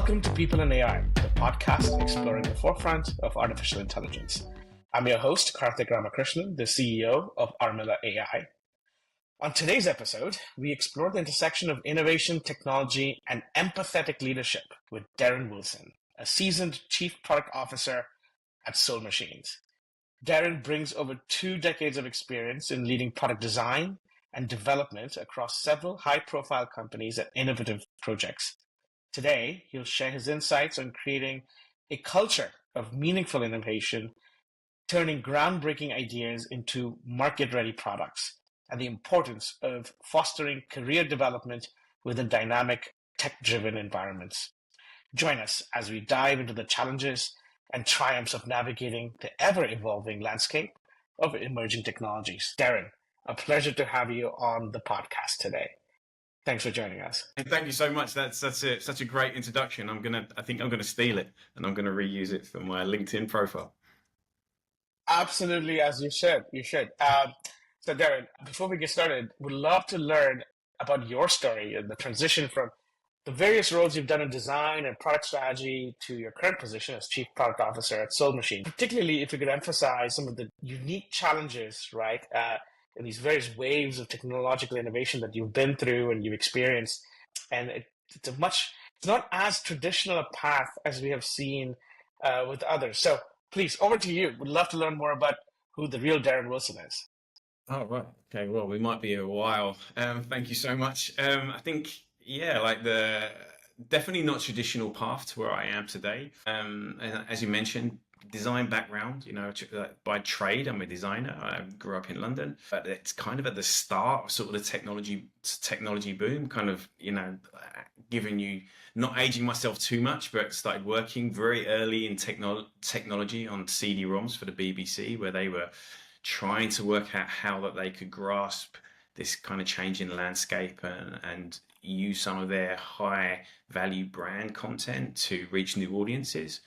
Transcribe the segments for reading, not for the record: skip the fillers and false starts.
Welcome to People in AI, the podcast exploring the forefront of artificial intelligence. I'm your host, Karthik Ramakrishnan, the CEO of Armilla AI. On today's episode, we explore the intersection of innovation, technology, and empathetic leadership with Darren Wilson, a seasoned Chief Product Officer at Soul Machines. Darren brings over 2 decades of experience in leading product design and development across several high-profile companies and innovative projects. Today, he'll share his insights on creating a culture of meaningful innovation, turning groundbreaking ideas into market-ready products, and the importance of fostering career development within dynamic, tech-driven environments. Join us as we dive into the challenges and triumphs of navigating the ever-evolving landscape of emerging technologies. Darren, a pleasure to have you on the podcast today. Thanks for joining us. And thank you so much. That's such a great introduction. I think I'm gonna steal it and I'm gonna reuse it for my LinkedIn profile. Absolutely, as you should. So Darren, before we get started, we'd love to learn about your story and the transition from the various roles you've done in design and product strategy to your current position as Chief Product Officer at Soul Machine. Particularly if you could emphasize some of the unique challenges, right, in these various waves of technological innovation that you've been through and you've experienced. And it's not as traditional a path as we have seen with others. So please, over to you. We'd love to learn more about who the real Darren Wilson is. Oh, right. Okay. Well, we might be a while. Thank you so much. I think, like definitely not traditional path to where I am today. And as you mentioned, design background, by trade, I'm a designer. I grew up in London, but it's kind of at the start of sort of the technology boom, kind of, giving you, not aging myself too much, but started working very early in technology on CD-ROMs for the BBC, where they were trying to work out how that they could grasp this kind of changing landscape and use some of their high value brand content to reach new audiences.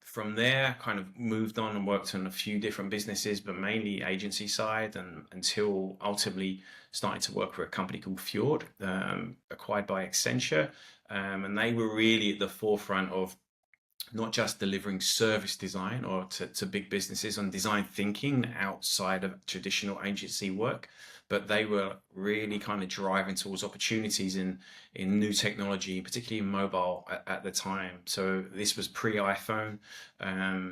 From there, kind of moved on and worked on a few different businesses, but mainly agency side, and until ultimately starting to work for a company called Fjord, acquired by Accenture. And they were really at the forefront of not just delivering service design or to big businesses on design thinking outside of traditional agency work, but they were really kind of driving towards opportunities in new technology, particularly in mobile at the time. So this was pre-iPhone.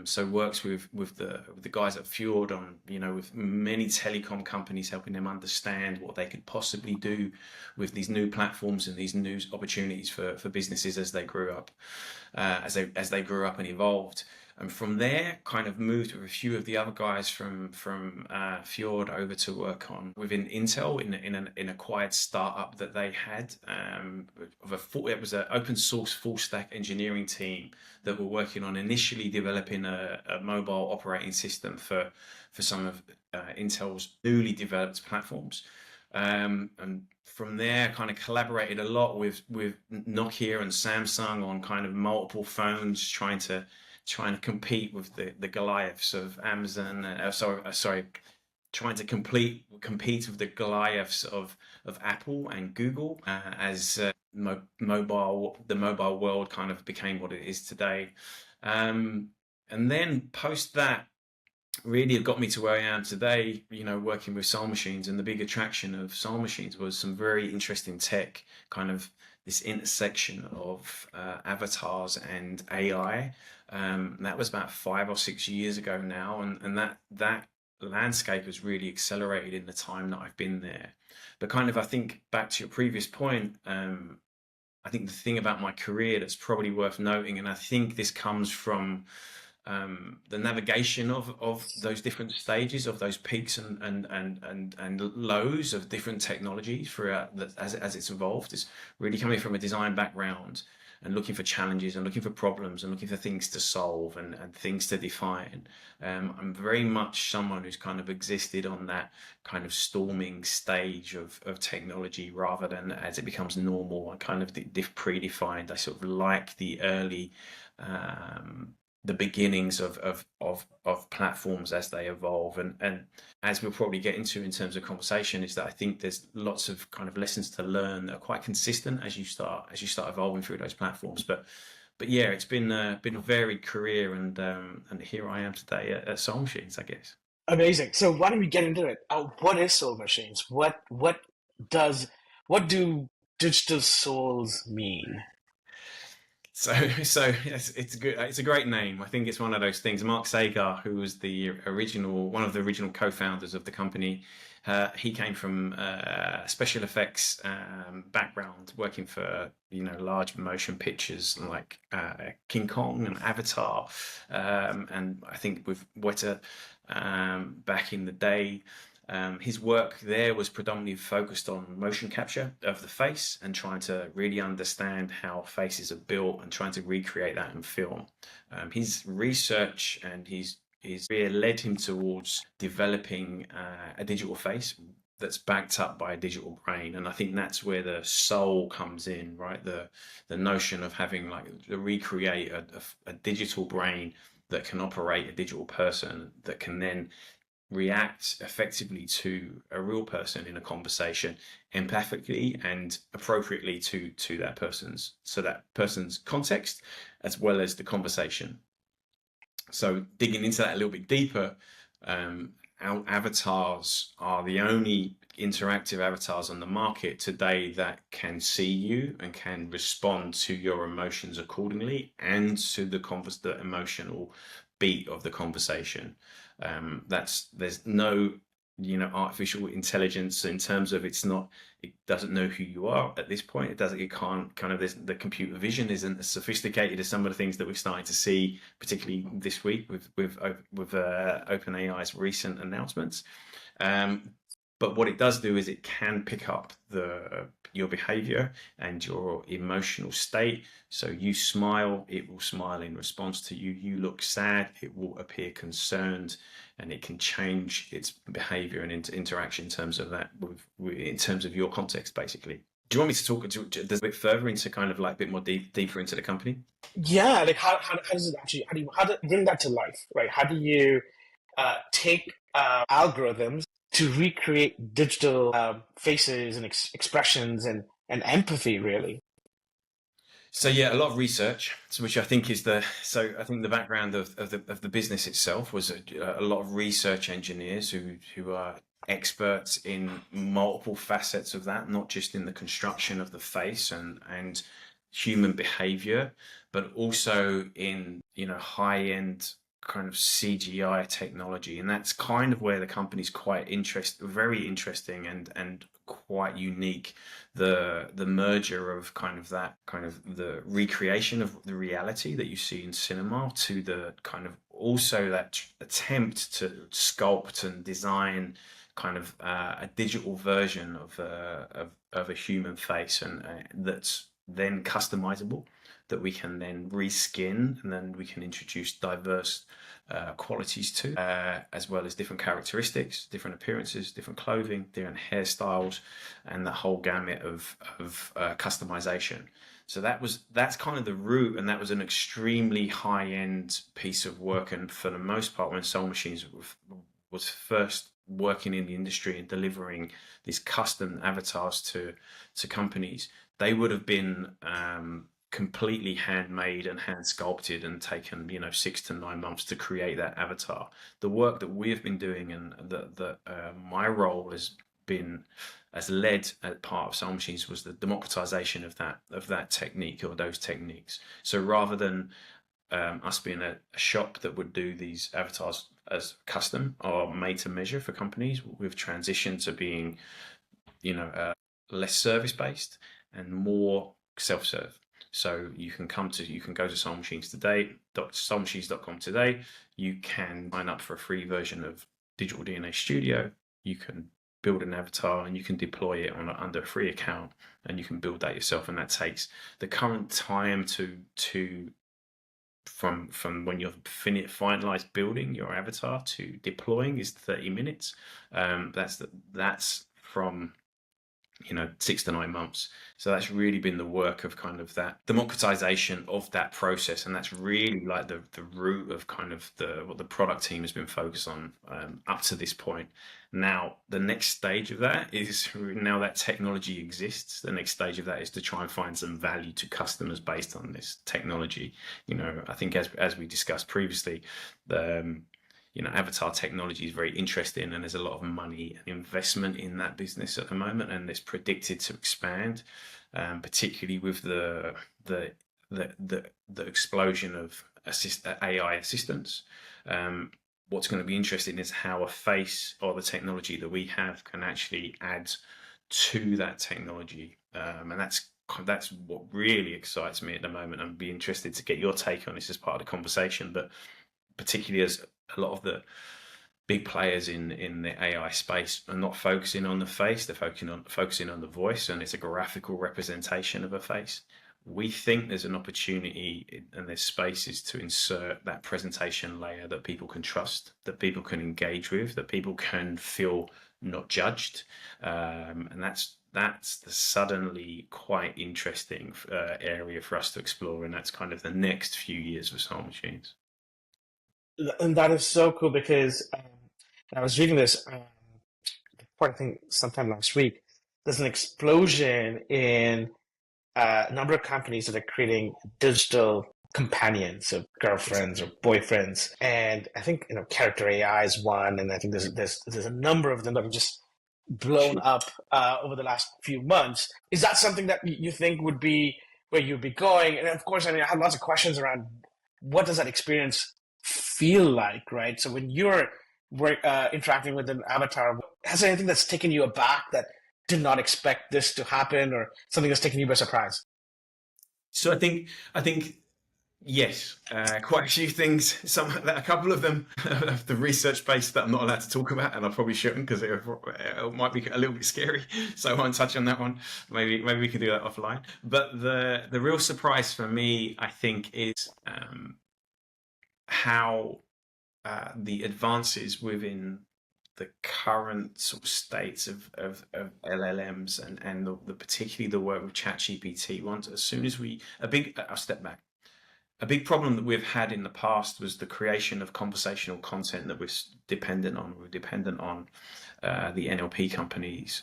So works with the guys at Fjord on, with many telecom companies, helping them understand what they could possibly do with these new platforms and these new opportunities for businesses as they grew up, as they grew up and evolved. And from there, kind of moved with a few of the other guys from Fjord over to work on within Intel in a quiet startup that they had. It was an open source full stack engineering team that were working on initially developing a mobile operating system for some of Intel's newly developed platforms. And from there, kind of collaborated a lot with Nokia and Samsung on kind of multiple phones, trying to compete with the Goliaths of Amazon. Trying to compete with the Goliaths of Apple and Google as the mobile world kind of became what it is today. And then post that, really it got me to where I am today, working with Soul Machines. And the big attraction of Soul Machines was some very interesting tech, kind of this intersection of avatars and AI. That was about 5 or 6 years ago now, and that landscape has really accelerated in the time that I've been there. But kind of, I think back to your previous point, I think the thing about my career that's probably worth noting, and I think this comes from the navigation of those different stages, of those peaks and lows of different technologies throughout as it's evolved, is really coming from a design background and looking for challenges and looking for problems and looking for things to solve and things to define. I'm very much someone who's kind of existed on that kind of storming stage of technology, rather than as it becomes normal and kind of predefined. I sort of like the early the beginnings of platforms as they evolve, and as we'll probably get into in terms of conversation, is that I think there's lots of kind of lessons to learn that are quite consistent as you start evolving through those platforms. But yeah, it's been a varied career, and here I am today at Soul Machines, I guess. Amazing. So why don't we get into it? What is Soul Machines? Does what do digital souls mean? So it's good. It's a great name. I think it's one of those things. Mark Sagar, who was one of the original co-founders of the company, he came from special effects background, working for large motion pictures like King Kong and Avatar, and I think with Weta back in the day. His work there was predominantly focused on motion capture of the face and trying to really understand how faces are built and trying to recreate that in film. His research and his career led him towards developing a digital face that's backed up by a digital brain, and I think that's where the soul comes in, right? The notion of having to recreate a digital brain that can operate a digital person that can then react effectively to a real person in a conversation, empathically and appropriately to that person's context as well as the conversation. So digging into that a little bit deeper, our avatars are the only interactive avatars on the market today that can see you and can respond to your emotions accordingly and to the emotional beat of the conversation. There's no artificial intelligence in terms of it doesn't know who you are at this point. It can't kind of the computer vision isn't as sophisticated as some of the things that we're starting to see, particularly this week with OpenAI's recent announcements. But what it does do is it can pick up your behavior and your emotional state. So you smile, it will smile in response to you. You look sad, it will appear concerned, and it can change its behavior and interaction in terms of that, in terms of your context, basically. Do you want me to talk a bit further into kind of like a bit more deeper into the company? Yeah, like how does it actually how do you bring that to life, right? How do you take algorithms to recreate digital faces and expressions and empathy, really? So yeah, a lot of research, which I think is I think the background of the business itself was a lot of research engineers who are experts in multiple facets of that, not just in the construction of the face and human behavior, but also in high end kind of CGI technology, and that's kind of where the company's very interesting and quite unique. The merger of kind of the recreation of the reality that you see in cinema to the kind of also that attempt to sculpt and design kind of a digital version of a human face, and that's then customizable, that we can then reskin, and then we can introduce diverse qualities to, as well as different characteristics, different appearances, different clothing, different hairstyles, and the whole gamut of customization. So that's kind of the root, and that was an extremely high end piece of work. And for the most part, when Soul Machines was first working in the industry and delivering these custom avatars to companies, they would have been completely handmade and hand sculpted and taken 6 to 9 months to create that avatar. The work that we have been doing and that my role has led as part of Soul Machines was the democratization of that technique, or those techniques. So rather than us being a shop that would do these avatars as custom or made to measure for companies, we've transitioned to being less service based and more self-serve. So you can go to Soul Machines today, soulmachines.com today. You can sign up for a free version of Digital DNA Studio. You can build an avatar and you can deploy it under a free account, and you can build that yourself. And that takes the current time from when you've finalized building your avatar to deploying is 30 minutes. That's from 6 to 9 months. So that's really been the work of kind of that democratization of that process, and that's really like the root of kind of what the product team has been focused on up to this point. Now the next stage of that is, now that technology exists, the next stage of that is to try and find some value to customers based on this technology. I think as we discussed previously, the avatar technology is very interesting, and there's a lot of money and investment in that business at the moment, and it's predicted to expand, particularly with the explosion of AI assistants. What's going to be interesting is how a face, or the technology that we have, can actually add to that technology, and that's what really excites me at the moment. I'd be interested to get your take on this as part of the conversation, but particularly as a lot of the big players in the AI space are not focusing on the face, they're focusing on the voice, and it's a graphical representation of a face. We think there's an opportunity, and there's spaces to insert that presentation layer that people can trust, that people can engage with, that people can feel not judged, and that's the suddenly quite interesting area for us to explore, and that's kind of the next few years for Soul Machines. And that is so cool because I was reading this report, I think sometime last week. There's an explosion in a number of companies that are creating digital companions, so girlfriends or boyfriends. And I think character AI is one, and I think there's a number of them that have just blown up over the last few months. Is that something that you think would be where you'd be going? And of course, I mean, I have lots of questions around what does that experience feel like, right? So when you're interacting with an avatar, has there anything that's taken you aback that did not expect this to happen, or something that's taken you by surprise? So I think yes, quite a few things. A couple of them of the research base that I'm not allowed to talk about, and I probably shouldn't, because it might be a little bit scary. So I won't touch on that one. Maybe we can do that offline. But the real surprise for me, I think, is how the advances within the current sort of states of LLMs, and the particularly the work with ChatGPT. Once, as soon as I'll step back. A big problem that we've had in the past was the creation of conversational content that we're dependent on. We're dependent on the NLP companies.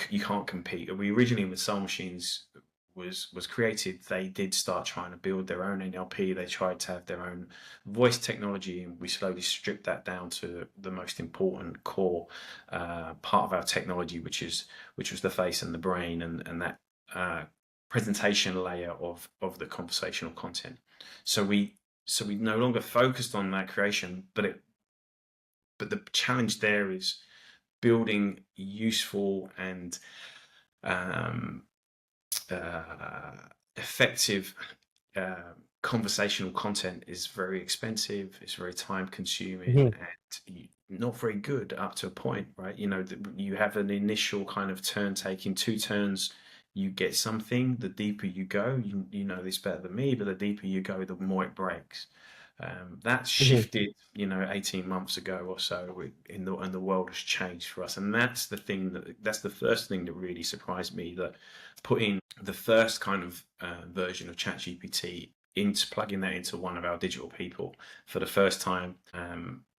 You can't compete. We originally, with Soul Machines was created, they did start trying to build their own NLP. They tried to have their own voice technology, and we slowly stripped that down to the most important core part of our technology, which was the face and the brain, and that presentation layer of the conversational content. So we no longer focused on that creation, but the challenge there is building useful and effective conversational content is very expensive, it's very time consuming, and not very good up to a point, right? You have an initial kind of turn taking, 2 turns, you get something. The deeper you go, you know this better than me, but the deeper you go, the more it breaks. That shifted, 18 months ago or so, and the world has changed for us. And that's the first thing that really surprised me, that putting the first kind of version of ChatGPT plugging that into one of our digital people for the first time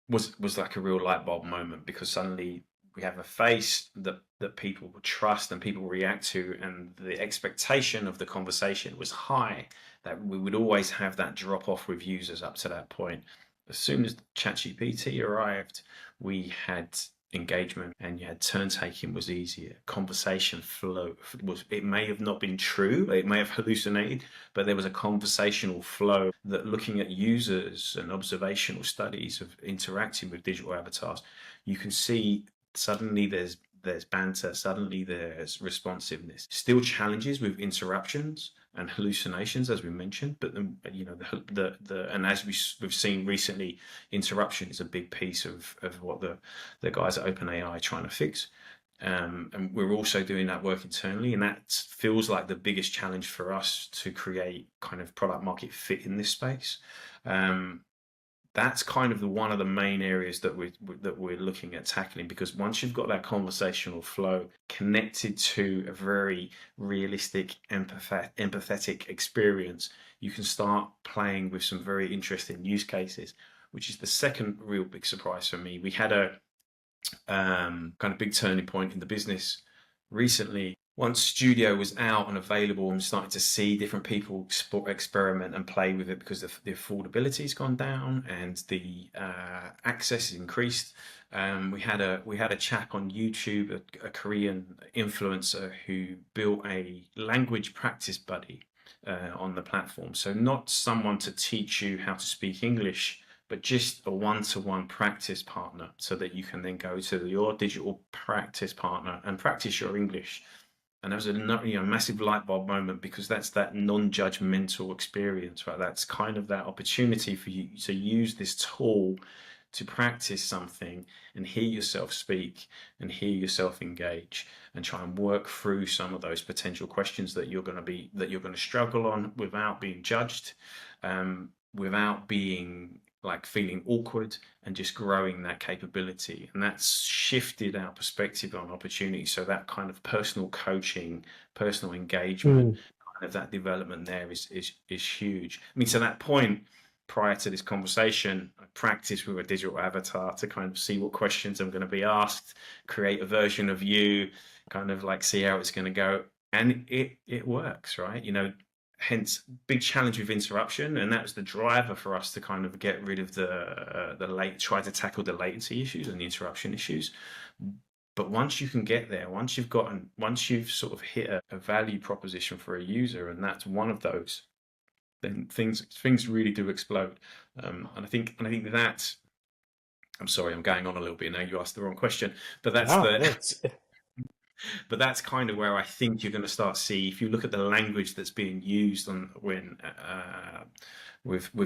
was like a real light bulb moment, because suddenly we have a face that people trust and people react to, and the expectation of the conversation was high, that we would always have that drop off with users up to that point. As soon as ChatGPT arrived, we had engagement, and you had turn taking was easier. Conversation flow it may have not been true, it may have hallucinated, but there was a conversational flow that, looking at users and observational studies of interacting with digital avatars, you can see suddenly there's banter, suddenly there's responsiveness. Still challenges with interruptions and hallucinations, as we mentioned, but and as we've seen recently, interruption is a big piece of what the guys at OpenAI are trying to fix. And we're also doing that work internally, and that feels like the biggest challenge for us to create kind of product market fit in this space. that's kind of one of the main areas that we're looking at tackling, because once you've got that conversational flow connected to a very realistic, empathetic experience, you can start playing with some very interesting use cases, which is the second real big surprise for me. We had a kind of big turning point in the business recently. Once Studio was out and available, and starting to see different people experiment and play with it, because the affordability's gone down and the access is increased. We had a chap on YouTube, a Korean influencer, who built a language practice buddy on the platform. So not someone to teach you how to speak English, but just a one-to-one practice partner, so that you can then go to your digital practice partner and practice your English. And that was a massive light bulb moment, because that's that non-judgmental experience, right? That's kind of that opportunity for you to use this tool to practice something and hear yourself speak and hear yourself engage, and try and work through some of those potential questions that you're going to struggle on, without being judged, without being like feeling awkward, and just growing that capability. And that's shifted our perspective on opportunity. So that kind of personal coaching, personal engagement, kind of that development there is huge. I mean, to that point, prior to this conversation, I practiced with a digital avatar to kind of see what questions I'm going to be asked, create a version of you, kind of like see how it's going to go. And it works, right? Hence big challenge with interruption, and that's the driver for us to kind of get rid of try to tackle the latency issues and the interruption issues. But once you can get there, once you've sort of hit a value proposition for a user, and that's one of those, then things really do explode. And I think that, I'm sorry, I'm going on a little bit now. You asked the wrong question, but but that's kind of where I think you're going to start to see, if you look at the language that's being used with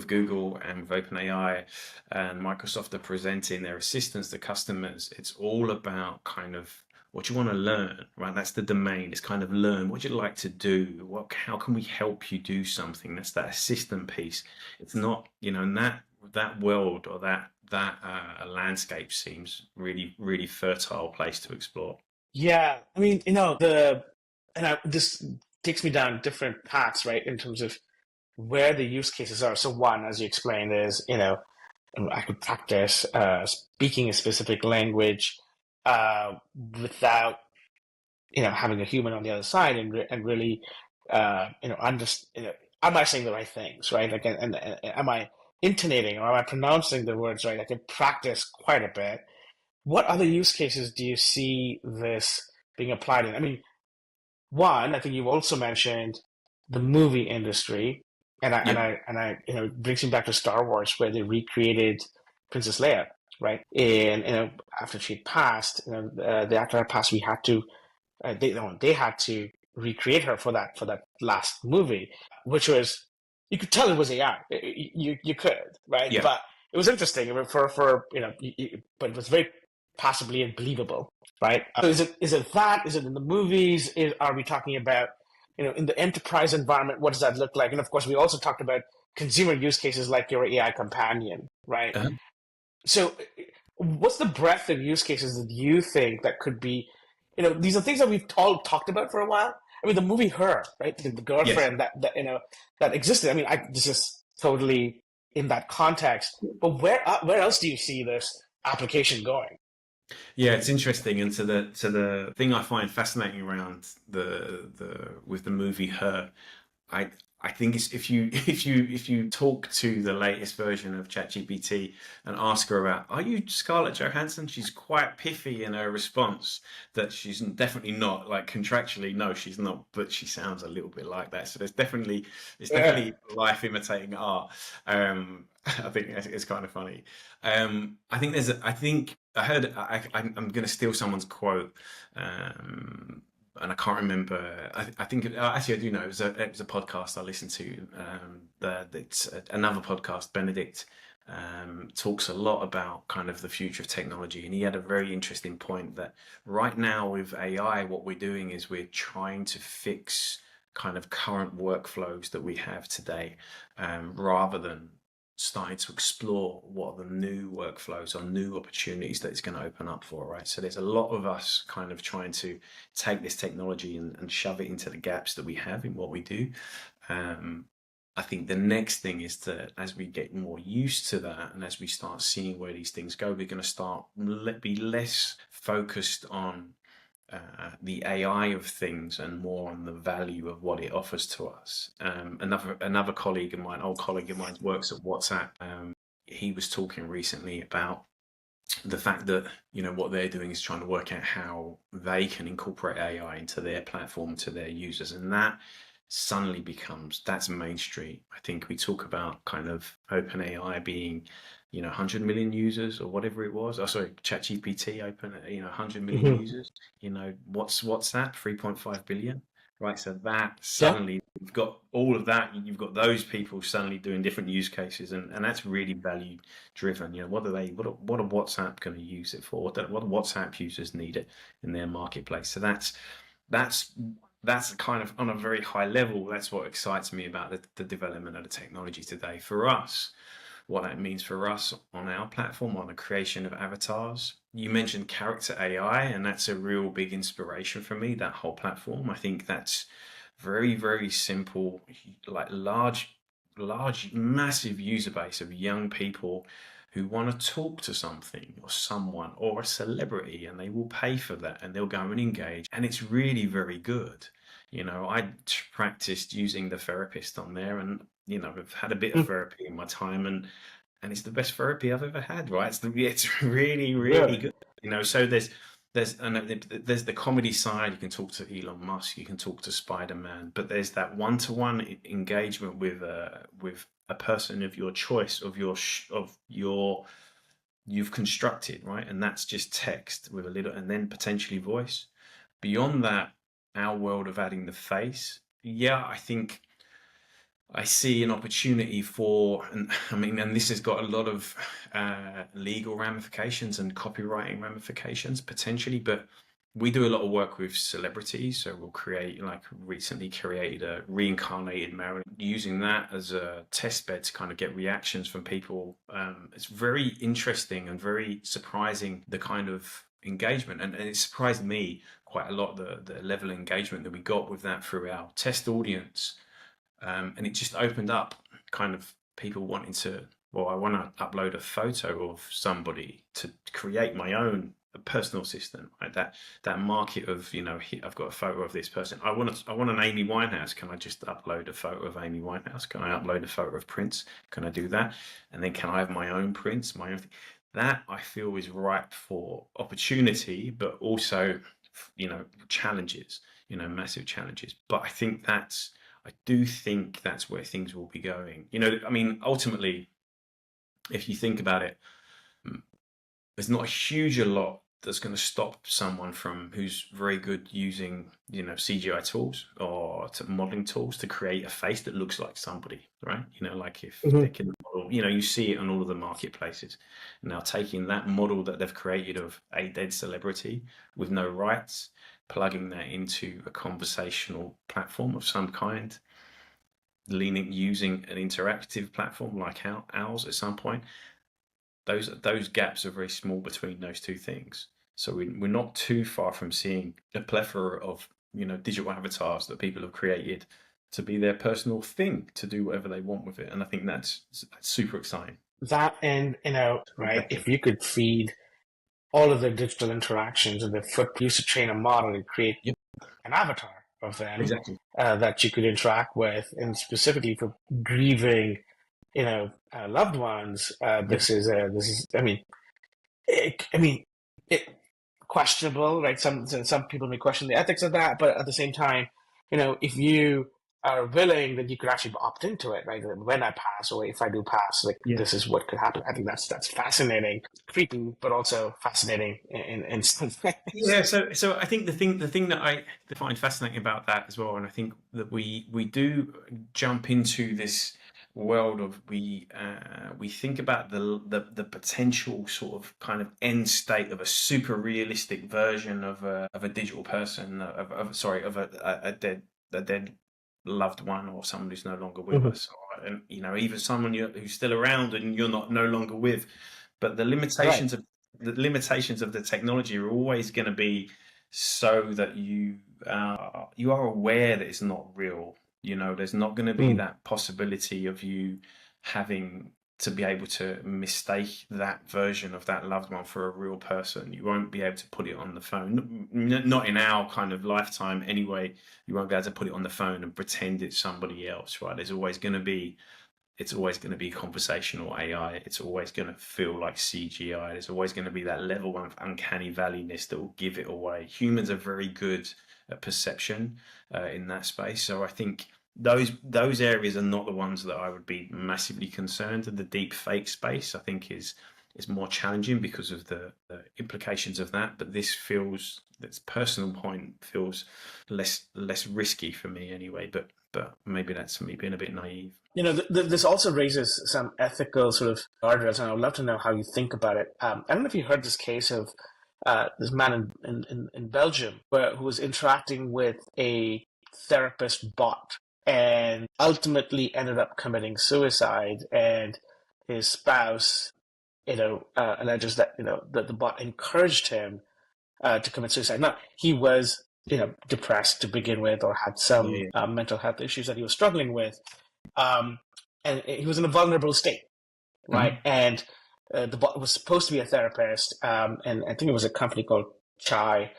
Google and with OpenAI and Microsoft are presenting their assistants to customers, it's all about kind of what you want to learn, right? That's the domain. It's kind of learn what you'd like to do. How can we help you do something? That's that assistant piece. It's not, in that world, or that landscape seems really, really fertile place to explore. Yeah, I mean, this takes me down different paths, right, in terms of where the use cases are. So one, as you explained, is, I could practice speaking a specific language without, having a human on the other side, and really, am I saying the right things, right? Like, and am I intonating, or am I pronouncing the words right? I can practice quite a bit. What other use cases do you see this being applied in? I mean, one, I think you've also mentioned the movie industry, Yeah. it brings me back to Star Wars, where they recreated Princess Leia, right? And after she had passed, the actor had passed, we had to they had to recreate her for that last movie, which was, you could tell it was AI. You could, right? Yeah. But it was interesting for but it was very possibly unbelievable, right? So is it that? Is it in the movies? Are we talking about in the enterprise environment? What does that look like? And of course, we also talked about consumer use cases like your AI companion, right? Uh-huh. So, what's the breadth of use cases that you think that could be? These are things that we've all talked about for a while. I mean, the movie Her, right? The Yes. girlfriend that existed. I mean, this is totally in that context. But where else do you see this application going? Yeah, it's interesting, and to the thing I find fascinating around the with the movie Her, I I think it's, if you talk to the latest version of ChatGPT and ask her about, are you Scarlett Johansson? She's quite pithy in her response, that she's definitely not, like contractually, no, she's not, but she sounds a little bit like that. So it's Yeah. definitely life imitating art. I think it's kind of funny. I think I heard, I'm going to steal someone's quote. And I can't remember. I think actually I do know. It was a podcast I listened to. It's another podcast. Benedict talks a lot about kind of the future of technology, and he had a very interesting point that right now with AI, what we're doing is we're trying to fix kind of current workflows that we have today, rather than starting to explore what are the new workflows or new opportunities that it's going to open up for, right? So there's a lot of us kind of trying to take this technology and shove it into the gaps that we have in what we do. I think the next thing is that as we get more used to that and as we start seeing where these things go, we're going to start be less focused on the AI of things and more on the value of what it offers to us. Another colleague of mine, old colleague of mine, works at WhatsApp. He was talking recently about the fact that what they're doing is trying to work out how they can incorporate AI into their platform to their users, and that suddenly that's mainstream. I think we talk about kind of OpenAI being 100 million users or whatever it was. Oh, sorry, ChatGPT 100 million users. What's WhatsApp 3.5 billion, right? So that suddenly you've got all of that. You've got those people suddenly doing different use cases, and that's really value driven. What are WhatsApp going to use it for? What do WhatsApp users need it in their marketplace? So that's kind of on a very high level. That's what excites me about the development of the technology today. For us, what that means for us on our platform, on the creation of avatars. You mentioned character AI, and that's a real big inspiration for me, that whole platform. I think that's very, very simple, like large, massive user base of young people who want to talk to something or someone or a celebrity, and they will pay for that and they'll go and engage. And it's really very good. I practiced using the therapist on there, and I've had a bit of therapy in my time, and it's the best therapy I've ever had, right? It's really, really good. So there's the comedy side. You can talk to Elon Musk, you can talk to Spider-Man, but there's that one-to-one engagement with a person of your choice, you've constructed, right? And that's just text with a little, and then potentially voice. Beyond that, our world of adding the face, I think I see an opportunity for, and this has got a lot of legal ramifications and copywriting ramifications potentially, but we do a lot of work with celebrities. So we'll recently created a reincarnated Marilyn, using that as a test bed to kind of get reactions from people. It's very interesting and very surprising, the kind of engagement, and it surprised me quite a lot, the level of engagement that we got with that through our test audience. And it just opened up kind of people wanting to, I want to upload a photo of somebody to create my own personal assistant, right? That market of, I've got a photo of this person. I want an Amy Winehouse. Can I just upload a photo of Amy Winehouse? Can I upload a photo of Prince? Can I do that? And then can I have my own Prince, my own thing? That I feel is ripe for opportunity, but also, challenges, massive challenges. But I do think that's where things will be going. Ultimately, if you think about it, there's not a lot that's going to stop someone who's very good using, CGI tools or modeling tools to create a face that looks like somebody, right? Like if they can model, you see it on all of the marketplaces. Now taking that model that they've created of a dead celebrity with no rights, plugging that into a conversational platform of some kind, using an interactive platform like ours at some point, those gaps are very small between those two things. So we're not too far from seeing a plethora of digital avatars that people have created to be their personal thing, to do whatever they want with it. And I think that's super exciting. That, and right, if you could feed all of the digital interactions and the foot used to train a model and create an avatar of them, Exactly. that you could interact with, and specifically for grieving, loved ones. This is it questionable, right? Some people may question the ethics of that, but at the same time, if you are willing, then you could actually opt into it, right? When I pass, or if I do pass, this is what could happen. I think that's fascinating, creepy, but also fascinating in some ways. Yeah, so I think the thing that I find fascinating about that as well, and I think that we do jump into this world of, we think about the potential sort of kind of end state of a super realistic version of a digital person, of a dead loved one or someone who's no longer with Mhm. us, or, even someone who's still around and you're not no longer with. But Right. the limitations of the technology are always going to be so that you are aware that it's not real. There's not going to be Mm. that possibility of you having to be able to mistake that version of that loved one for a real person. You won't be able to put it on the phone, not in our kind of lifetime anyway. You won't be able to put it on the phone and pretend it's somebody else, right? It's always going to be conversational AI. It's always going to feel like CGI. There's always going to be that level of uncanny valleyness that will give it away. Humans are very good at perception in that space. So I think those areas are not the ones that I would be massively concerned. The deep fake space, I think, is more challenging because of the implications of that. But this personal point feels less risky for me anyway. But maybe that's me being a bit naive. This also raises some ethical sort of guardrails, and I would love to know how you think about it. I don't know if you heard this case of this man in Belgium who was interacting with a therapist bot and ultimately ended up committing suicide, and his spouse, alleges that, that the bot encouraged him to commit suicide. Now, he was, depressed to begin with, or had some Yeah. mental health issues that he was struggling with, um, and he was in a vulnerable state, right? Mhm. And the bot was supposed to be a therapist, and I think it was a company called Chai,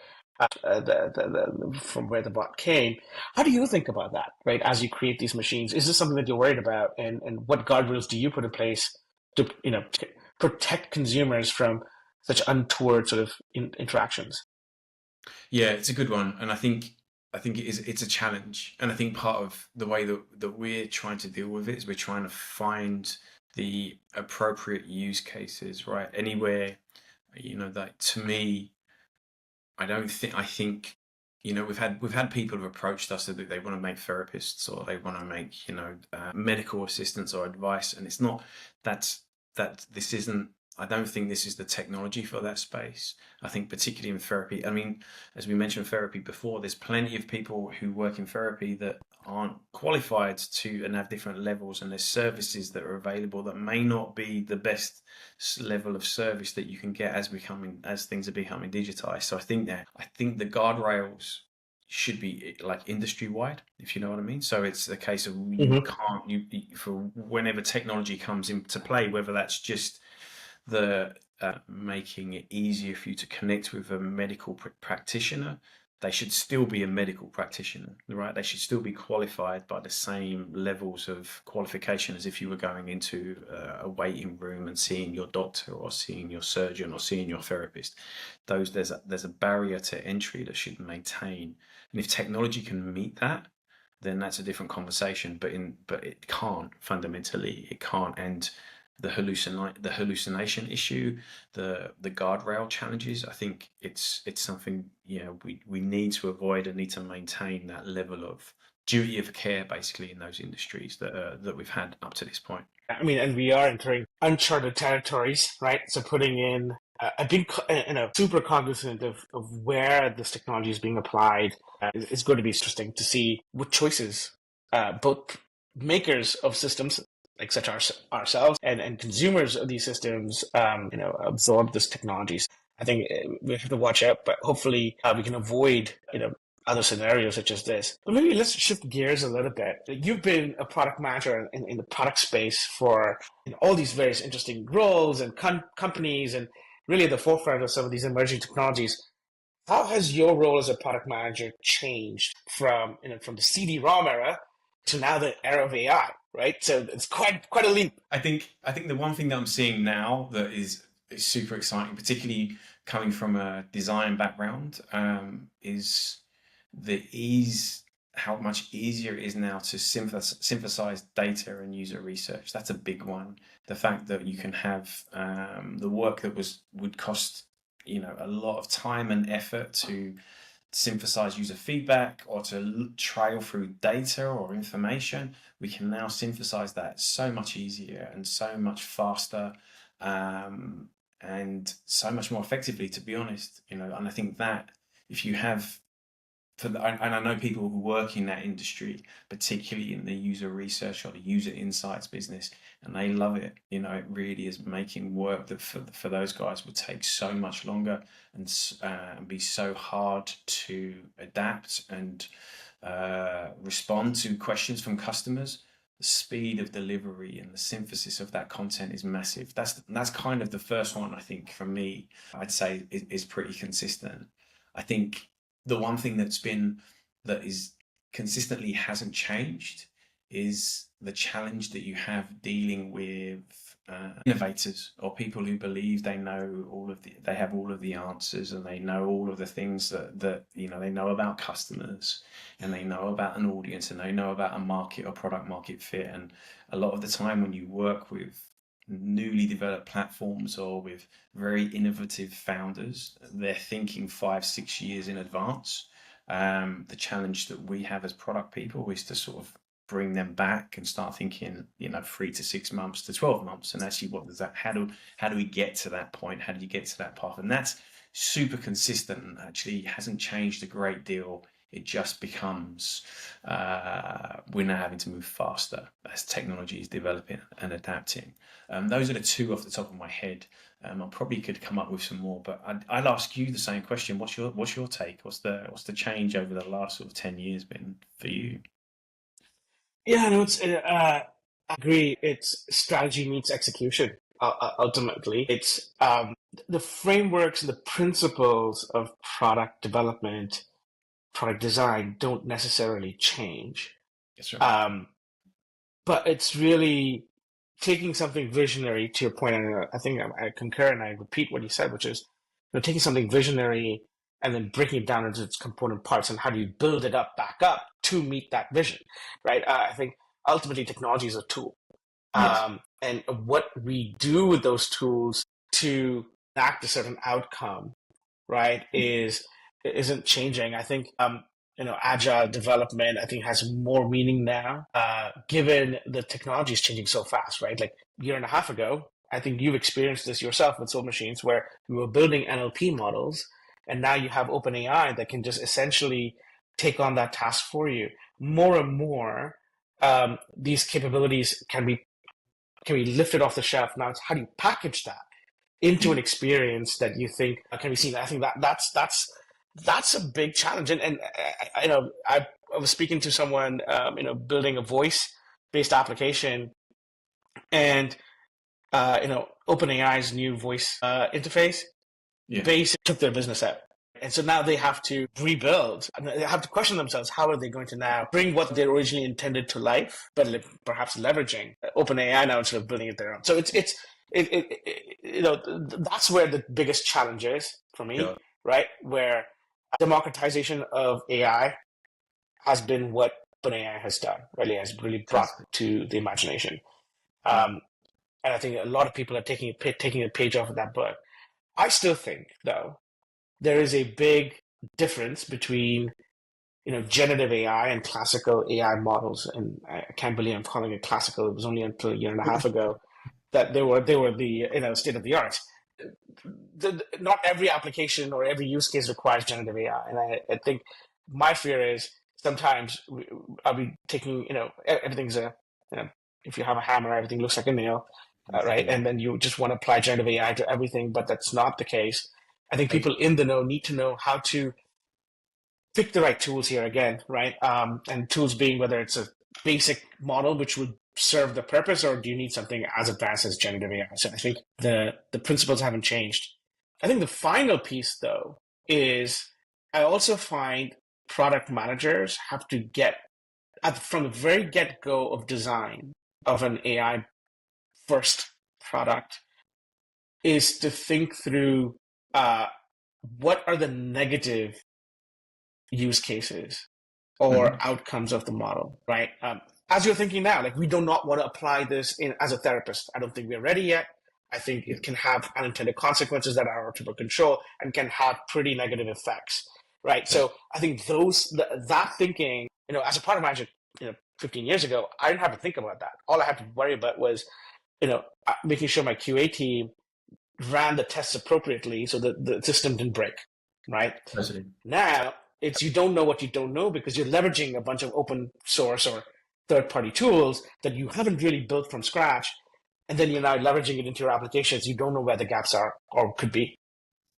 from where the bot came. How do you think about that, right? As you create these machines, is this something that you're worried about, and what guardrails do you put in place to, protect consumers from such untoward sort of interactions? Yeah, it's a good one, and I think it's a challenge, and I think part of the way that we're trying to deal with it is we're trying to find the appropriate use cases, right? Anywhere, that to me, I think we've had people who've approached us that they want to make therapists or they want to make medical assistance or advice, and it's not that this isn't. I don't think this is the technology for that space. I think particularly in therapy. I mean, as we mentioned therapy before, there's plenty of people who work in therapy that aren't qualified to and have different levels, and there's services that are available that may not be the best level of service that you can get as things are becoming digitized. So I think the guardrails should be like industry wide, if you know what I mean. So it's a case of you Mm-hmm. can't for whenever technology comes into play, whether that's just the making it easier for you to connect with a medical practitioner. They should still be a medical practitioner, right? They should still be qualified by the same levels of qualification as if you were going into a waiting room and seeing your doctor or seeing your surgeon or seeing your therapist. There's a barrier to entry that should maintain, and if technology can meet that, then that's a different conversation. But it can't fundamentally. It can't. And the hallucination issue, the guardrail challenges. I think it's something we need to avoid and need to maintain that level of duty of care basically in those industries that we've had up to this point. I mean, and we are entering uncharted territories, right? So putting in, I've been, super cognizant of where this technology is being applied. It's going to be interesting to see what choices both makers of systems, like such ourselves, and consumers of these systems, absorb this technologies. I think we have to watch out, but hopefully we can avoid, other scenarios such as this. But maybe let's shift gears a little bit. You've been a product manager in the product space for all these various interesting roles and companies, and really at the forefront of some of these emerging technologies. How has your role as a product manager changed from the CD-ROM era to now the era of AI? Right, so it's quite a leap. I think the one thing that I'm seeing now that is super exciting, particularly coming from a design background, is the ease, how much easier it is now to synthesize data and user research. That's a big one. The fact that you can have the work that would cost a lot of time and effort to synthesize user feedback or to trail through data or information, we can now synthesize that so much easier and so much faster, and so much more effectively, to be honest. And I think that if you have and I know people who work in that industry, particularly in the user research or the user insights business, and they love it. It really is making work that for those guys would take so much longer and be so hard to adapt and respond to questions from customers. The speed of delivery and the synthesis of that content is massive. That's kind of the first one, I think, for me, I'd say is pretty consistent. I think the one thing that is consistently hasn't changed is the challenge that you have dealing with innovators or people who believe they have all of the answers, and they know all of the things that they know about customers, and they know about an audience, and they know about a market or product market fit. And a lot of the time when you work with newly developed platforms or with very innovative founders, they're thinking 5-6 years in advance. The challenge that we have as product people is to sort of bring them back and start thinking, 3 to 6 months to 12 months. And actually, what does that, how do we get to that point? How do you get to that path? And that's super consistent, and actually hasn't changed a great deal. It just becomes, we're now having to move faster as technology is developing and adapting. Those are the two off the top of my head. I probably could come up with some more, but I'd ask you the same question. What's your take? What's the change over the last sort of 10 years been for you? Yeah, no, I agree. It's strategy meets execution. Ultimately, it's the frameworks and the principles of product development, product design don't necessarily change. Yes, sir. But it's really taking something visionary, to your point, and I think I concur and I repeat what you said, which is taking something visionary and then breaking it down into its component parts, and how do you build it up back up to meet that vision, right? I think ultimately technology is a tool. Yes. And what we do with those tools to enact a certain outcome, right, isn't changing. I think agile development, I think, has more meaning now, given the technology is changing so fast, right? Like a year and a half ago, I think you've experienced this yourself with Soul Machines, where we were building NLP models, and now you have OpenAI that can just essentially take on that task for you. More and more, these capabilities can be lifted off the shelf. Now it's how do you package that into an experience that you think can be seen. I think that's a big challenge. And I was speaking to someone, building a voice-based application, and OpenAI's new voice interface basically took their business out. And so now they have to rebuild, and they have to question themselves, how are they going to now bring what they originally intended to life, but perhaps leveraging OpenAI now instead of building it their own. So that's where the biggest challenge is for me, right? Where democratization of AI has been what OpenAI has done, really has really brought to the imagination. And I think a lot of people are taking a page off of that book. I still think, though, there is a big difference between generative AI and classical AI models. And I can't believe I'm calling it classical. It was only until a year and a half ago that they were the state of the art. Not every application or every use case requires generative AI, and I think my fear is sometimes I'll be taking everything's if you have a hammer, everything looks like a nail, right? And then you just want to apply generative AI to everything, but that's not the case. I think people in the know need to know how to pick the right tools here again, right? And tools being whether it's a basic model which would serve the purpose, or do you need something as advanced as generative AI? So I think the principles haven't changed. I think the final piece, though, is I also find product managers have to get from the very get-go of design of an AI first product is to think through what are the negative use cases or outcomes of the model, right? As you're thinking now, like, we do not want to apply this as a therapist. I don't think we're ready yet. I think it can have unintended consequences that are out of our control and can have pretty negative effects, right? So I think that thinking, as a product manager, 15 years ago, I didn't have to think about that. All I had to worry about was, making sure my QA team ran the tests appropriately so that the system didn't break, right? Absolutely. Now, It's you don't know what you don't know because you're leveraging a bunch of open source or third-party tools that you haven't really built from scratch, and then you're now leveraging it into your applications. You don't know where the gaps are or could be.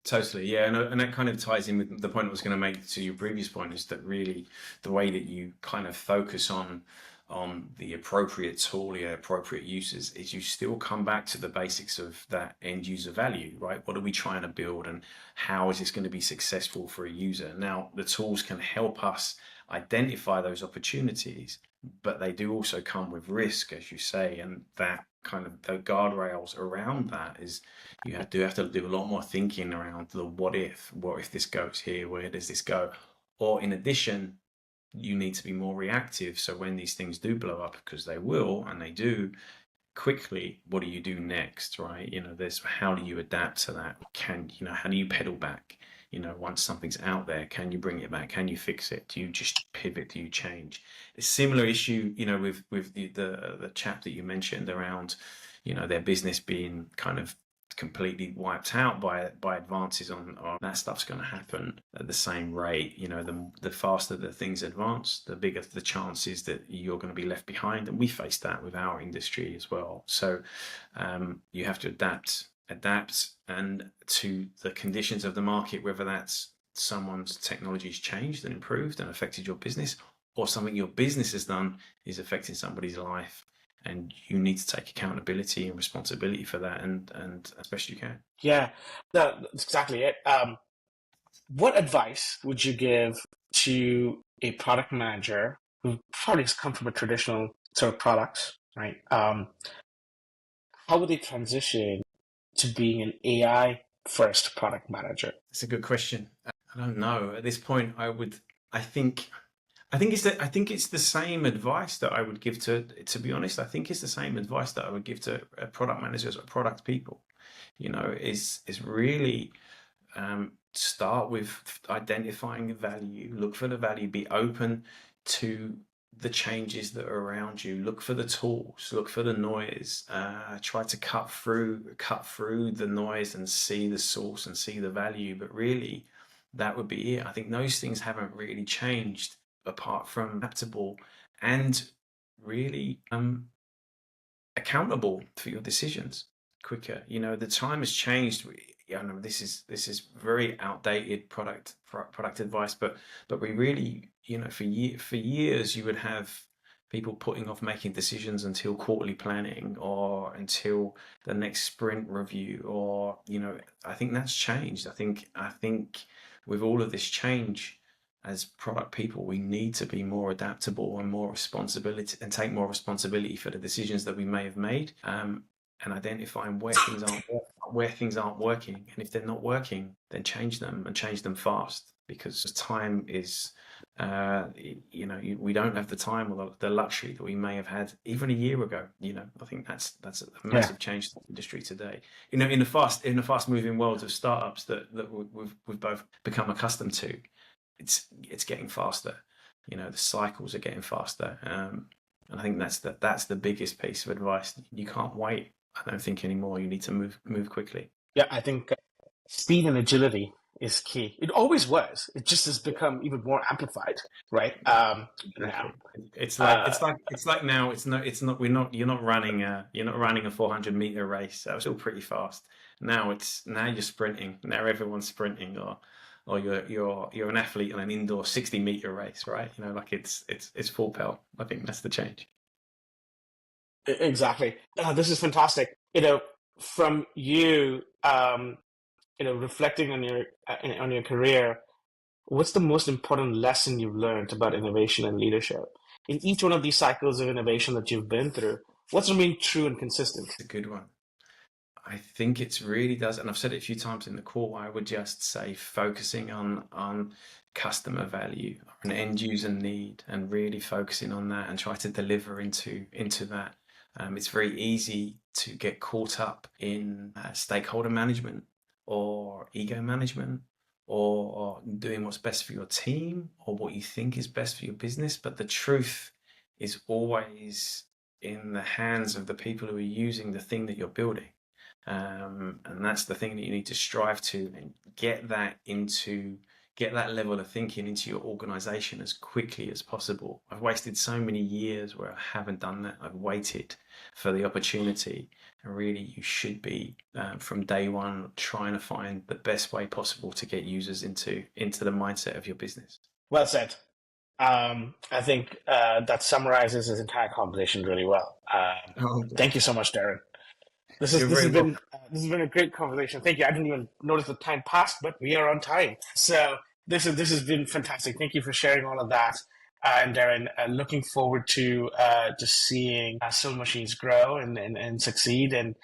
Totally, yeah, and that kind of ties in with the point I was going to make to your previous point, is that really the way that you kind of focus on the appropriate tool, the appropriate uses, is you still come back to the basics of that end user value, right? What are we trying to build, and how is this going to be successful for a user? Now, the tools can help us identify those opportunities, but they do also come with risk, as you say, and that kind of the guardrails around that is you do have to do a lot more thinking around the what if this goes here, where does this go? Or in addition, you need to be more reactive. So when these things do blow up, because they will, and they do quickly, what do you do next, right? There's how do you adapt to that? How do you pedal back? Once something's out there, can you bring it back? Can you fix it? Do you just pivot? Do you change? A similar issue, with the chap that you mentioned around, their business being kind of completely wiped out by advances on that stuff's going to happen at the same rate. The faster the things advance, the bigger the chances that you're going to be left behind, and we face that with our industry as well. So you have to adapt and to the conditions of the market, whether that's someone's technology's changed and improved and affected your business, or something your business has done is affecting somebody's life, and you need to take accountability and responsibility for that, and as best you can. Yeah, that's exactly it. What advice would you give to a product manager who probably has come from a traditional sort of product, right? How would they transition to being an AI first product manager? It's a good question. I don't know. At this point, I think it's the same advice that I would give to be honest, I think it's the same advice that I would give to product managers or product people. Is really start with identifying the value, look for the value, be open to the changes that are around you, look for the tools, look for the noise, try to cut through the noise and see the source and see the value. But really, that would be it. I think those things haven't really changed, apart from adaptable and really accountable for your decisions quicker. The time has changed. This is very outdated product advice, but we really, for years you would have people putting off making decisions until quarterly planning or until the next sprint review, or I think that's changed. I think with all of this change, as product people, we need to be more adaptable and take more responsibility for the decisions that we may have made, and identifying where things aren't working, and if they're not working, then change them, and change them fast, because time is we don't have the time or the luxury that we may have had even a year ago. I think that's a massive change to the industry today. In the fast moving world of startups that we've both become accustomed to, it's getting faster. The cycles are getting faster, and I think that's the biggest piece of advice. You can't wait, I don't think, anymore. You need to move quickly. Yeah, I think speed and agility is key. It always was. It just has become even more amplified, right? Now. It's like now. You're not running a 400-meter race. That was still pretty fast. Now you're sprinting. Now everyone's sprinting, or you're an athlete on an indoor 60-meter race, right? It's full pelt. I think that's the change. Exactly. This is fantastic. From you, reflecting on your career, what's the most important lesson you've learned about innovation and leadership in each one of these cycles of innovation that you've been through? What's remained true and consistent? It's a good one. I think it really does, and I've said it a few times in the call. I would just say focusing on customer value, an end user need, and really focusing on that and try to deliver into that. It's very easy to get caught up in stakeholder management or ego management, or doing what's best for your team or what you think is best for your business. But the truth is always in the hands of the people who are using the thing that you're building. And that's the thing that you need to strive to, and get that into get that level of thinking into your organization as quickly as possible. I've wasted so many years where I haven't done that. I've waited for the opportunity. And really, you should be from day one trying to find the best way possible to get users into the mindset of your business. Well said. I think that summarizes this entire conversation really well. Thank you so much, Darren. This You're has very been welcome. this has been a great conversation. Thank you. I didn't even notice the time passed, but we are on time. So this has been fantastic. Thank you for sharing all of that. And Darren, looking forward to just seeing Soul Machines grow and succeed, and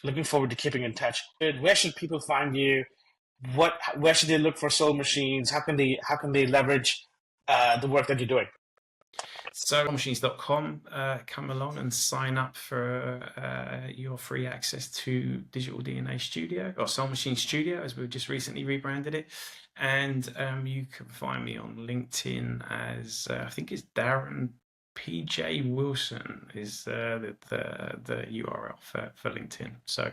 looking forward to keeping in touch. Where should people find you? Where should they look for Soul Machines? How can they leverage the work that you're doing? Soulmachines.com, come along and sign up for your free access to Digital DNA Studio, or Soul Machine Studio, as we've just recently rebranded it. And you can find me on LinkedIn as I think it's Darren PJ Wilson is the URL for LinkedIn. So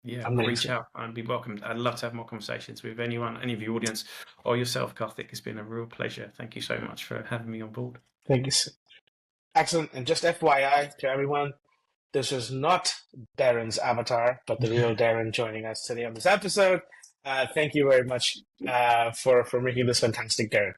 yeah, reach out and be welcome. I'd love to have more conversations with any of your audience or yourself, Karthik. It's been a real pleasure. Thank you so much for having me on board. Thank you. Excellent. And just FYI to everyone, this is not Darren's avatar, but the real Darren joining us today on this episode. Thank you very much for making this fantastic, Darren.